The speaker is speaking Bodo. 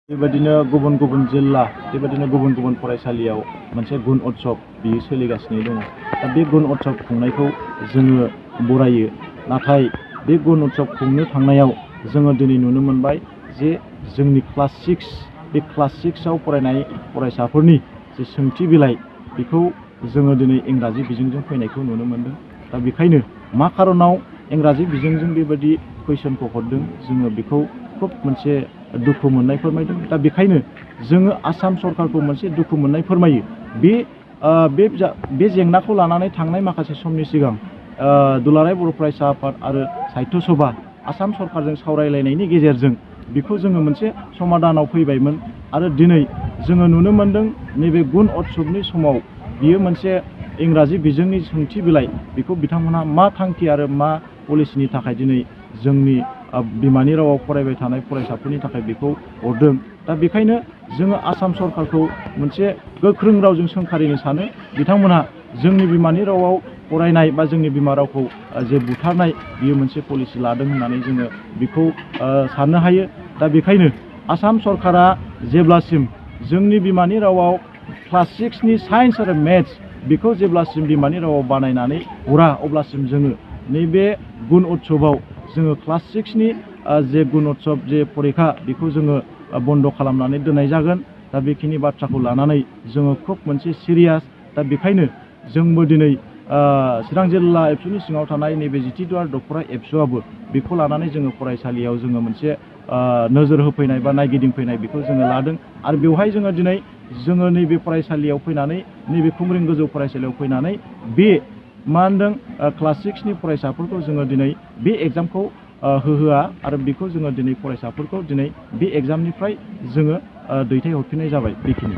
बेबायदिनो गुबुन गुबुन जिल्ला बेबायदिनो गुबुन गुबुन फरायसालियाव मोनसे गुन उत्सव बियो सोलिगासिनो दङ। दा बे गुन उत्सव खुंनायखौ जोङो बरायो। नाथाय बे गुन उत्सव खुंनो थांनायाव जोङो दिनै नुनो मोनबाय जे जोंनि क्लास 6 बे क्लास 6आव फरायनाय फरायसाफोरनि जे सोंथि बिलाइ बेखौ जोङो दिनै इंराजि बिजोंजों फैनायखौ नुनो मोनदों। दा बेखायनो मा खारनाव इंराजि बिजोंजों बेबायदि कुइसनखौ हरदों जोङो बेखौ खोब मोनसे दुखु मोननाय फोरमायदों। दा बेखायनो जोङो आसाम सरकारखौ मोनसे दुखु मोननाय फोरमायो। बे जेंनाखौ लानानै थांनाय माखासे समनि सिगां दुलाराय बर' फरायसा आफाद आरो साहित्य सभा आसाम सरकारजों सावरायलायनायनि गेजेरजों बेखौ जोङो मोनसे समाधानाव फैबायमोन। आरो दिनै जोङो नुनो मोनदों नैबे गुन उत्सबनि समाव बियो मोनसे इंराजि बिजोंनि सोंथि बिलाइ बेखौ बिथांमोनहा मा थांखि आरो मा पलिसिनि थाखाय दिनै जोंनि बिमानि रावाव फरायबाय थानाय फरायसाफोरनि थाखाय बेखौ हरदों। दा बेखायनो जोङो आसाम सरकारखौ मोनसे गोख्रों रावजों सोंखारिनो सानो। बिथांमोनहा जोंनि बिमानि रावाव फरायनाय बा जोंनि बिमा रावखौ जे बुथारनाय बियो मोनसे पलिसि लादों होननानै जोङो बेखौ साननो हायो। दा बेखायनो आसाम सरकारा जेब्लासिम जोंनि बिमानि रावाव क्लास 6नि साइन्स आरो मेथ्स बेखौ जेब्लासिम बिमानि रावाव बानायनानै हरा अब्लासिम जोङो नैबे गुन उत्सबआव जोङो क्लास 6नि जे गुन उत्सब जे परिखा बेखौ जोङो बन्द' खालामनानै दोननाय जागोन। दा बेखिनि बाथ्राखौ लानानै जोङो खोब मोनसे सिरियास। दा बेखायनो जोंबो दिनै चिरां जिल्ला एबसुनि सिङाव थानाय नैबे जिथिदुवार दख'र एबसुआबो बेखौ लानानै जोङो फरायसालियाव जोङो मोनसे नोजोर होफैनाय बा नायगिदिंफैनाय बेखौ जोङो लादों। आरो बेवहाय जोङो दिनै जोङो नैबे फरायसालियाव फैनानै नैबे खुंग्रिं गोजौ फरायसालियाव फैनानै बे मा होनदों क्लास 6नि फरायसाफोरखौ जोङो दिनै बे एग्जामखौ होहोआ आरो बेखौ जोङो दिनै फरायसाफोरखौ दिनै बे एग्जामनिफ्राय जोङो दैथायहरफिननाय जाबाय। बेखिनि